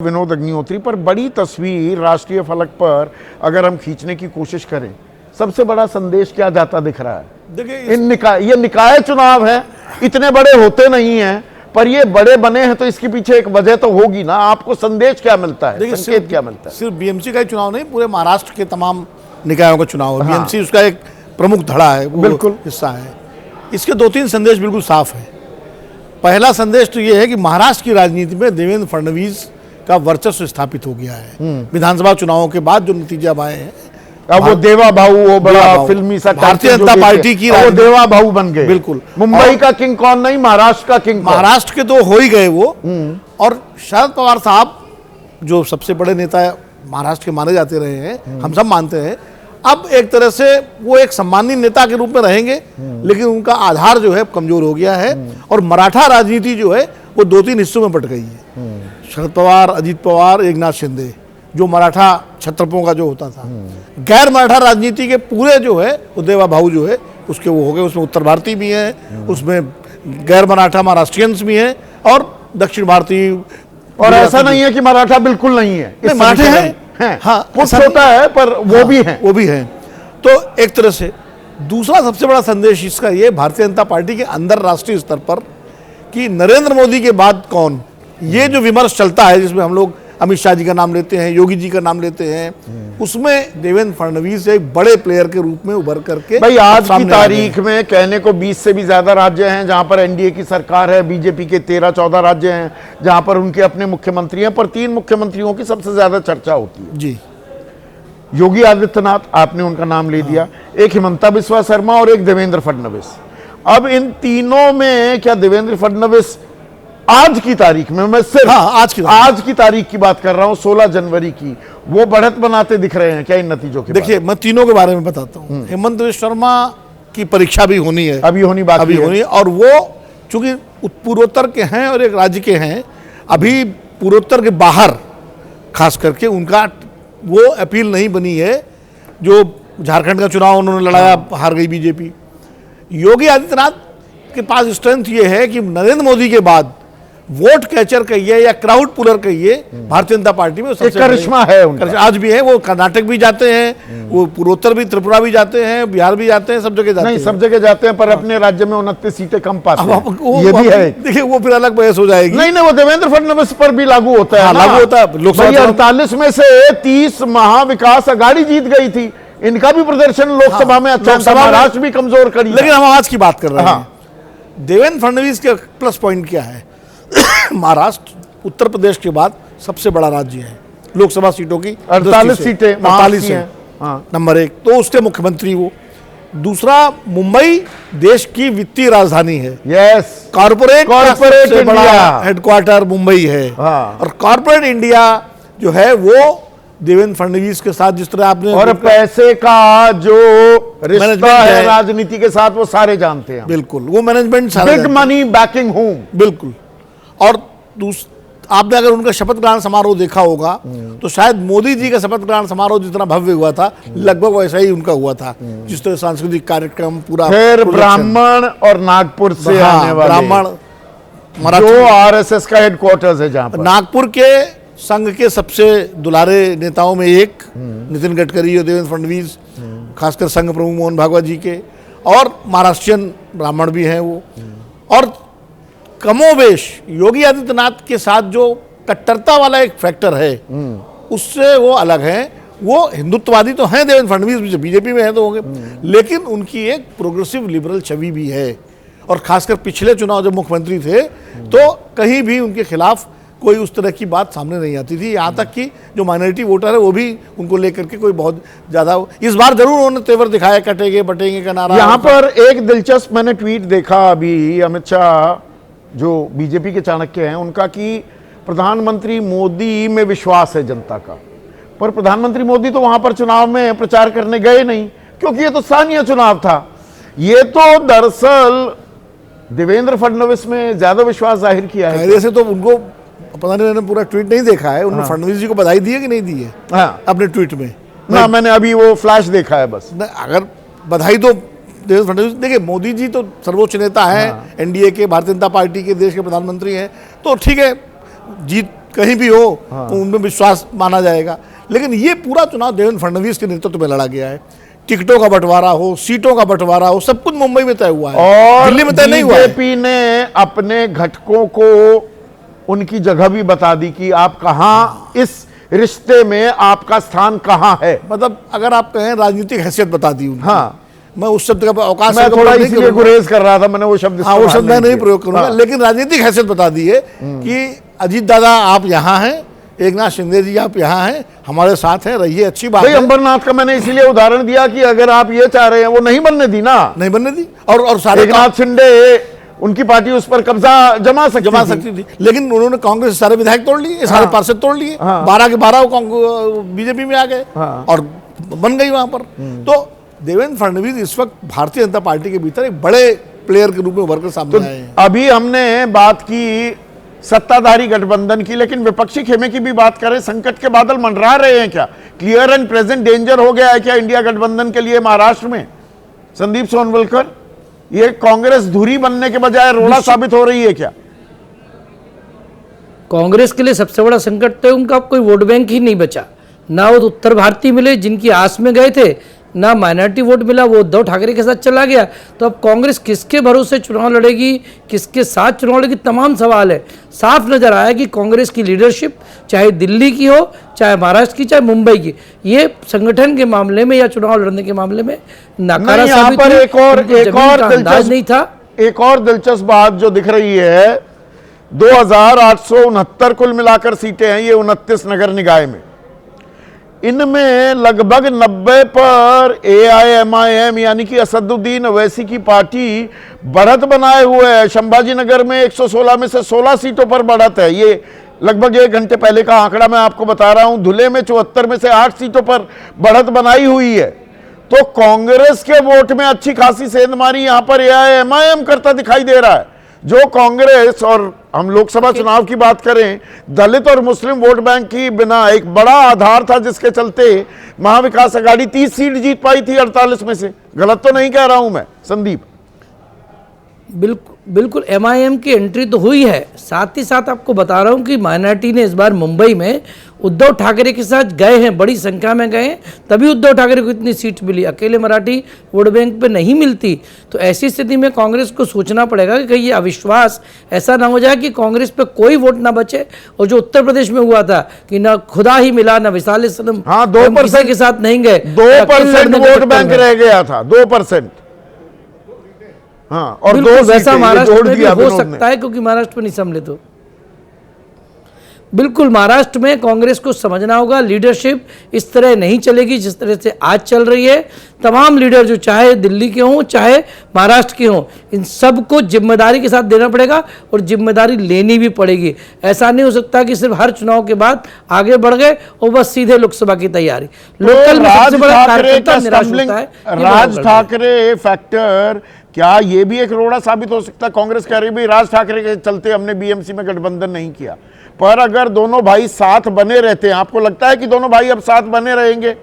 विनोद अग्निहोत्री पर बड़ी तस्वीर राष्ट्रीय फलक पर अगर हम खींचने की कोशिश करें, सबसे बड़ा संदेश क्या जाता दिख रहा है? देखिए, ये निकाय चुनाव है, इतने बड़े होते नहीं हैं, पर ये बड़े बने हैं तो इसके पीछे एक वजह तो होगी ना। आपको संदेश क्या मिलता है, संकेत क्या मिलता है? सिर्फ बीएमसी का ही चुनाव नहीं, पूरे महाराष्ट्र के तमाम निकायों का चुनाव है। बीएमसी उसका एक प्रमुख धड़ा है, बिल्कुल हिस्सा है। इसके दो तीन संदेश बिल्कुल साफ है। पहला संदेश तो ये है कि महाराष्ट्र की राजनीति में देवेंद्र फडणवीस का वर्चस्व स्थापित हो गया है। विधानसभा चुनावों के बाद जो नतीजे आए हैं, अब वो देवा भाऊ, वो बड़ा फिल्मी सा भारतीय जनता पार्टी की वो देवा भाऊ बन गए। बिल्कुल, मुंबई का किंग कौन नहीं, महाराष्ट्र का किंग। महाराष्ट्र के तो हो ही गए वो। और शरद पवार साहब जो सबसे बड़े नेता महाराष्ट्र के माने जाते रहे हैं, हम सब मानते हैं, अब एक तरह से वो एक सम्मानीय नेता के रूप में रहेंगे, लेकिन उनका आधार जो है कमजोर हो गया है। और मराठा राजनीति जो है वो दो तीन हिस्सों में बट गई है। शरद पवार, अजीत पवार, एकनाथ शिंदे, जो मराठा क्षत्रपों का जो होता था। गैर मराठा राजनीति के पूरे जो है वो देवा भाऊ जो है उसके वो हो गए। उसमें उत्तर भारतीय भी हैं, उसमें गैर मराठा महाराष्ट्रियंस भी हैं और दक्षिण भारतीय। और ऐसा नहीं है कि मराठा बिल्कुल नहीं है, मराठे हैं, हाँ, कुछ होता है, पर वो भी हैं, वो भी हैं। तो एक तरह से दूसरा सबसे बड़ा संदेश इसका ये भारतीय जनता पार्टी के अंदर राष्ट्रीय स्तर पर कि नरेंद्र मोदी के बाद कौन, ये जो विमर्श चलता है, जिसमें हम लोग अमित शाह जी का नाम लेते हैं, योगी जी का नाम लेते हैं, उसमें देवेंद्र फडणवीस एक बड़े प्लेयर के रूप में उभर करके भाई आज की तारीख में कहने को 20 से भी ज्यादा राज्य हैं जहां पर एनडीए की सरकार है। बीजेपी के 13-14 राज्य हैं जहां पर उनके अपने मुख्यमंत्री हैं, पर 3 मुख्यमंत्रियों की सबसे ज्यादा चर्चा होती है। जी, योगी आदित्यनाथ, आपने उनका नाम ले दिया, एक हिमंता बिस्वा शर्मा और एक देवेंद्र फडणवीस। अब इन तीनों में क्या देवेंद्र फडणवीस आज की तारीख में, मैं सिर्फ आज की तारीख की बात कर रहा हूं, 16 जनवरी की, वो बढ़त बनाते दिख रहे हैं क्या इन नतीजों के? देखिए, मैं तीनों के बारे में बताता हूं। हेमंत बिस्वा शर्मा की परीक्षा भी होनी है, अभी होनी बाकी है। और वो चूंकि पूर्वोत्तर के हैं और एक राज्य के हैं, अभी पूर्वोत्तर के बाहर खास करके उनका वो अपील नहीं बनी है। जो झारखंड का चुनाव उन्होंने लड़ाया, हार गई बीजेपी। योगी आदित्यनाथ के पास स्ट्रेंथ ये है कि नरेंद्र मोदी के बाद वोट कैचर कहिए या क्राउड पुलर कहिए, भारतीय जनता पार्टी में सबसे करिश्मा है उनका। आज भी है। वो कर्नाटक भी जाते हैं, वो पूर्वोत्तर भी, त्रिपुरा भी जाते हैं, बिहार भी जाते हैं, सब जगह जाते हैं। नहीं, सब जगह जाते हैं, पर अपने राज्य में 29 सीटें कम पाते हैं, ये भी है। देखिए, वो फिर अलग बहस हो जाएगी। नहीं, वो देवेंद्र फडणवीस पर भी लागू होता है। लागू होता है। लोकसभा 48 में से 30 महाविकास अघाड़ी जीत गई थी, इनका भी प्रदर्शन लोकसभा में अच्छा था, महाराष्ट्र भी कमजोर खड़ी। लेकिन हम आज की बात कर रहे हैं। देवेंद्र फडणवीस के प्लस पॉइंट क्या है? महाराष्ट्र उत्तर प्रदेश के बाद सबसे बड़ा राज्य है, लोकसभा सीटों की 48 सीटें, 48 है नंबर 1, तो उसके मुख्यमंत्री वो। दूसरा, मुंबई देश की वित्तीय राजधानी है। यस, कॉर्पोरेट बड़ा हेडक्वार्टर मुंबई है। और कॉर्पोरेट इंडिया जो है वो देवेंद्र फडणवीस के साथ जिस तरह आपने, और पैसे का जो रिश्ता है राजनीति के साथ वो सारे जानते हैं। बिल्कुल, वो management, big money banking home. बिल्कुल। और आपने अगर उनका शपथ ग्रहण समारोह देखा होगा तो शायद मोदी जी का शपथ ग्रहण समारोह जितना भव्य हुआ था, लगभग वैसा ही उनका हुआ था। जिस तरह सांस्कृतिक कार्यक्रम पूरा, फिर ब्राह्मण और नागपुर से आने वाले ब्राह्मण, जो आरएसएस का हेडक्वार्टर्स है, जहां पर नागपुर के संघ के सबसे दुलारे नेताओं में एक नितिन गडकरी और देवेंद्र फडणवीस, खासकर संघ प्रमुख मोहन भागवत जी के, और महाराष्ट्रियन ब्राह्मण भी हैं वो। और कमोवेश योगी आदित्यनाथ के साथ जो कट्टरता वाला एक फैक्टर है, उससे वो अलग है। वो हिंदुत्ववादी तो हैं देवेंद्र फडणवीस, बीजेपी में है तो होंगे, लेकिन उनकी एक प्रोग्रेसिव लिबरल छवि भी है। और खासकर पिछले चुनाव जब मुख्यमंत्री थे तो कहीं भी उनके खिलाफ कोई उस तरह की बात सामने नहीं आती थी। यहाँ तक कि जो माइनॉरिटी वोटर है वो भी उनको लेकर के कोई बहुत ज्यादा, इस बार जरूर उन्होंने तेवर दिखाया, कटेंगे बटेंगे का नारा। यहाँ पर एक दिलचस्प मैंने ट्वीट देखा अभी, अमित शाह जो बीजेपी के चाणक्य हैं उनका, कि प्रधानमंत्री मोदी में विश्वास है जनता का, पर प्रधानमंत्री मोदी तो वहां पर चुनाव में प्रचार करने गए नहीं, क्योंकि ये तो स्थानीय चुनाव था। ये तो दरअसल देवेंद्र फडणवीस में ज्यादा विश्वास जाहिर किया है। वैसे तो उनको पता नहीं, मैंने पूरा ट्वीट नहीं देखा है, उन्होंने फडणवीस जी को बधाई दी है कि नहीं दी है? अपने ट्वीट में ना, मैंने अभी वो फ्लैश देखा है बस। अगर बधाई तो देवेंद्र फडणवीस, देखिए मोदी जी तो सर्वोच्च नेता है, एनडीए के, भारतीय जनता पार्टी के, देश के प्रधानमंत्री हैं, तो ठीक है, जीत कहीं भी हो उनमें विश्वास माना जाएगा। लेकिन ये पूरा चुनाव देवेंद्र फडणवीस के नेतृत्व में लड़ा गया है। टिकटों का बंटवारा हो, सीटों का बंटवारा हो, सब कुछ मुंबई में तय हुआ है और दिल्ली में तय नहीं हुआ है। बीजेपी ने अपने घटकों को उनकी जगह भी बता दी कि आप कहां, इस रिश्ते में आपका स्थान कहां है। मतलब अगर आप कहें राजनीतिक हैसियत बता दी उनकी। हाँ, मैं उस शब्द का अवकाश मैं का थोड़ा प्रयोग नहीं इसलिए करूंगा। गुरेज कर रहा था, मैंने वो शब्द हाँ, वो इस्तेमाल शब्द मैं नहीं किया। प्रयोग करूंगा। हाँ। लेकिन राजनीतिक हैसियत बता दी है कि अजीत दादा आप यहाँ हैं, एकनाथ शिंदे जी आप यहाँ हैं, हमारे साथ हैं, रहिए, अच्छी बात भाई है। अंबरनाथ का मैंने इसीलिए उदाहरण दिया कि अगर आप ये चाह रहे हैं, वो नहीं बनने दी ना, नहीं बनने दी। और सारे एकनाथ शिंदे उनकी पार्टी उस पर कब्जा जमा सकती थी। लेकिन उन्होंने कांग्रेस से सारे विधायक तोड़ लिए, सारे पार्षद तोड़ लिए, 12 के 12 बीजेपी में आ गए और बन गई वहां पर। तो देवेंद्र फडणवीस इस वक्त भारतीय जनता पार्टी के भीतर एक बड़े प्लेयर के रूप में उभर कर सामने आए हैं। अभी हमने बात की सत्ताधारी गठबंधन की, लेकिन विपक्षी खेमे की भी बात करें। संकट के बादल मंडरा रहे हैं क्या? क्लियर एंड प्रेजेंट डेंजर हो गया है क्या इंडिया गठबंधन के लिए महाराष्ट्र में? संदीप सोनवलकर, ये कांग्रेस धुरी बनने के बजाय रोड़ा साबित हो रही है क्या? कांग्रेस के लिए सबसे बड़ा संकट तो उनका कोई वोट बैंक ही नहीं बचा। ना वो उत्तर भारतीय मिले जिनकी आस में गए थे, ना माइनॉरिटी वोट मिला, वो उद्धव ठाकरे के साथ चला गया। तो अब कांग्रेस किसके भरोसे चुनाव लड़ेगी, किसके साथ चुनाव लड़ेगी, तमाम सवाल है। साफ नजर आया कि कांग्रेस की लीडरशिप चाहे दिल्ली की हो, चाहे महाराष्ट्र की, चाहे मुंबई की, ये संगठन के मामले में या चुनाव लड़ने के मामले में नाकारा साबित हुई। एक और अंदाज नहीं था। एक और दिलचस्प बात जो दिख रही है, 2869 कुल मिलाकर सीटें हैं ये 29 नगर निकाय में। इनमें लगभग 90 पर AIMIM यानी कि असदुद्दीन ओवैसी की पार्टी बढ़त बनाए हुए है। संभाजी नगर में 116 में से 16 सीटों पर बढ़त है। ये लगभग 1 घंटे पहले का आंकड़ा मैं आपको बता रहा हूं। धुले में 74 में से 8 सीटों पर बढ़त बनाई हुई है। तो कांग्रेस के वोट में अच्छी खासी सेंधमारी यहां पर AIMIM करता दिखाई दे रहा है। जो कांग्रेस, और हम लोकसभा चुनाव की बात करें, दलित और मुस्लिम वोट बैंक की बिना एक बड़ा आधार था जिसके चलते महाविकास आघाड़ी 30 सीट जीत पाई थी 48 में से। गलत तो नहीं कह रहा हूं मैं संदीप? बिल्कुल MIM की एंट्री तो हुई है। साथ ही साथ आपको बता रहा हूं कि माइनॉरिटी ने इस बार मुंबई में उद्धव ठाकरे के साथ गए हैं, बड़ी संख्या में गए हैं, तभी उद्धव ठाकरे को इतनी सीट मिली। अकेले मराठी वोट बैंक पे नहीं मिलती। तो ऐसी स्थिति में कांग्रेस को सोचना पड़ेगा कि कहीं ये अविश्वास ऐसा ना हो जाए कि कांग्रेस पे कोई वोट ना बचे। और जो उत्तर प्रदेश में हुआ था कि ना खुदा ही मिला, ना विशाल सनम, हाँ, 2% के साथ नहीं गए, 2% वोट बैंक रह गया था, 2%। हाँ, और बिल्कुल दो वैसा महाराष्ट्र में भी हो विनोद सकता है, क्योंकि महाराष्ट्र में नहीं सम्मिलित हो। बिल्कुल महाराष्ट्र में कांग्रेस को समझना होगा, लीडरशिप इस तरह नहीं चलेगी जिस तरह से आज चल रही है। तमाम लीडर जो चाहे दिल्ली के हों चाहे महाराष्ट्र के हों, इन सबको जिम्मेदारी के साथ देना पड़ेगा और जिम्मेदारी लेनी भी पड़ेगी। ऐसा नहीं हो सकता कि सिर्फ हर चुनाव के बाद आगे बढ़ गए और बस सीधे लोकसभा की तैयारी। लोकल में सबसे बड़ा कार्यकर्ता निराश होता है। राज ठाकरे फैक्टर, क्या ये भी एक रोड़ा साबित हो सकता है? कांग्रेस कह रही भाई राज ठाकरे के चलते हमने BMC में गठबंधन नहीं किया, पर अगर दोनों भाई साथ बने रहते हैं, आपको लगता है कि दोनों भाई अब साथ बने रहेंगे?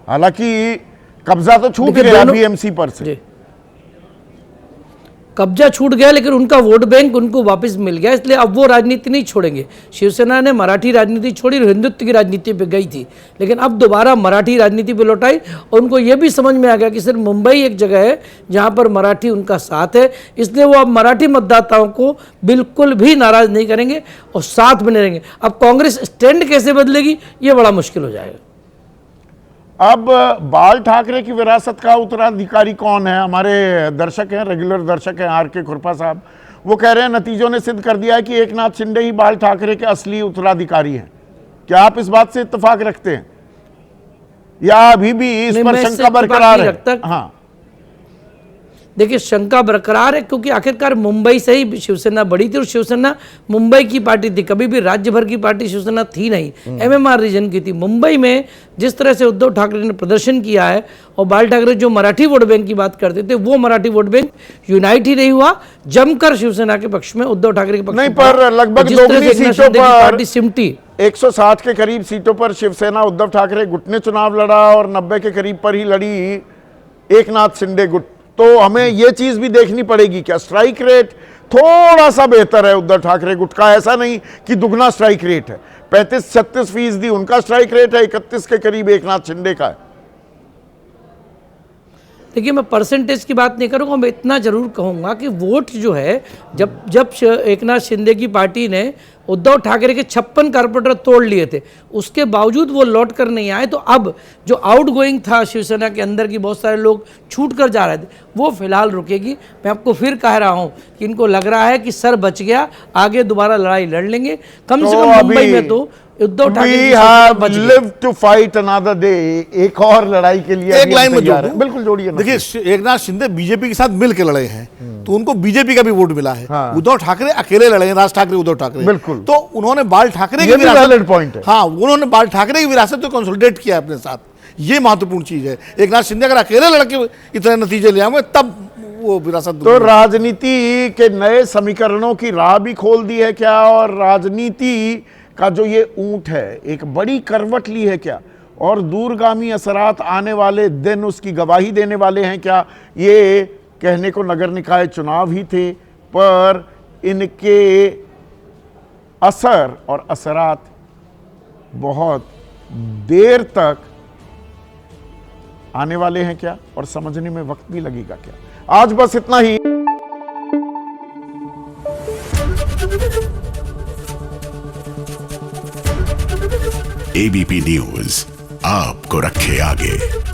हालांकि कब्जा तो छूट गया BMC पर से, कब्जा छूट गया, लेकिन उनका वोट बैंक उनको वापस मिल गया, इसलिए अब वो राजनीति नहीं छोड़ेंगे। शिवसेना ने मराठी राजनीति छोड़ी, हिंदुत्व की राजनीति पे गई थी, लेकिन अब दोबारा मराठी राजनीति पे लौटाई। और उनको ये भी समझ में आ गया कि सिर्फ मुंबई एक जगह है जहाँ पर मराठी उनका साथ है, इसलिए वो अब मराठी मतदाताओं को बिल्कुल भी नाराज नहीं करेंगे और साथ बने रहेंगे। अब कांग्रेस स्टैंड कैसे बदलेगी, ये बड़ा मुश्किल हो जाएगा। अब बाल ठाकरे की विरासत का उत्तराधिकारी कौन है? हमारे दर्शक हैं, रेगुलर दर्शक हैं, RK खुरपा साहब, वो कह रहे हैं नतीजों ने सिद्ध कर दिया है कि एकनाथ शिंदे ही बाल ठाकरे के असली उत्तराधिकारी हैं। क्या आप इस बात से इत्तेफाक रखते हैं या अभी भी इस पर शंका बरकरार है? हाँ, देखिए शंका बरकरार है, क्योंकि आखिरकार मुंबई से ही शिवसेना बड़ी थी और शिवसेना मुंबई की पार्टी थी, कभी भी राज्य भर की पार्टी शिवसेना थी नहीं, MMR रीजन की थी। मुंबई में जिस तरह से उद्धव ठाकरे ने प्रदर्शन किया है और बाल ठाकरे जो मराठी वोट बैंक की बात करते थे, वो मराठी वोट बैंक यूनाइट ही नहीं हुआ, जमकर शिवसेना के पक्ष में, उद्धव ठाकरे के पक्ष नहीं, में। पर लगभग दोगुनी सीटों पर पार्टी सिमटी, 160 के करीब सीटों पर शिवसेना उद्धव ठाकरे गुट ने चुनाव लड़ा और 90 के करीब पर ही लड़ी एकनाथ शिंदे गुट। तो हमें यह चीज भी देखनी पड़ेगी, क्या स्ट्राइक रेट थोड़ा सा बेहतर है उद्धव ठाकरे गुट का? ऐसा नहीं कि दुगना स्ट्राइक रेट है, 35-36% उनका स्ट्राइक रेट है, 31 के करीब एकनाथ शिंदे का है। देखिए, मैं परसेंटेज की बात नहीं करूंगा, मैं इतना जरूर कहूंगा कि वोट जो है, जब एकनाथ शिंदे की पार्टी ने उद्धव ठाकरे के 56 कारपोरेटर तोड़ लिए थे, उसके बावजूद वो लौट कर नहीं आए। तो अब जो आउट गोइंग था शिवसेना के अंदर की, बहुत सारे लोग छूट कर जा रहे थे, वो फिलहाल रुकेगी। मैं आपको फिर कह रहा हूं कि इनको लग रहा है कि सर बच गया, आगे दोबारा लड़ाई लड़ लेंगे। कम से कम मुंबई में तो उद्धव ठाकरे की सरकार बच गई। Live to fight another day, एक और लड़ाई के लिए एक लाइन में जोड़ दूं। बिल्कुल जोड़िए ना। देखिए, एकनाथ शिंदे बीजेपी के साथ मिल के लड़े हैं, तो उनको बीजेपी का भी वोट मिला है। हाँ। उद्धव ठाकरे अकेले लड़े हैं, राज ठाकरे उद्धव ठाकरे, बिल्कुल। तो उन्होंने बाल ठाकरे ये की भी विरासत, वैलिड पॉइंट है। हाँ, उन्होंने बाल ठाकरे की विरासत को कंसोलिडेट किया अपने साथ, ये महत्वपूर्ण चीज है। एकनाथ शिंदे अगर अकेले लड़के इतने नतीजे ले आए तब वो विरासत। तो राजनीति के नए समीकरणों की राह भी खोल दी है क्या, और राजनीति का जो ये ऊंट है एक बड़ी करवट ली है क्या, और दूरगामी असरात आने वाले दिन उसकी गवाही देने वाले हैं क्या? ये कहने को नगर निकाय चुनाव ही थे, पर इनके असर और असरात बहुत देर तक आने वाले हैं क्या, और समझने में वक्त भी लगेगा क्या? आज बस इतना ही। एबीपी न्यूज आपको रखे आगे।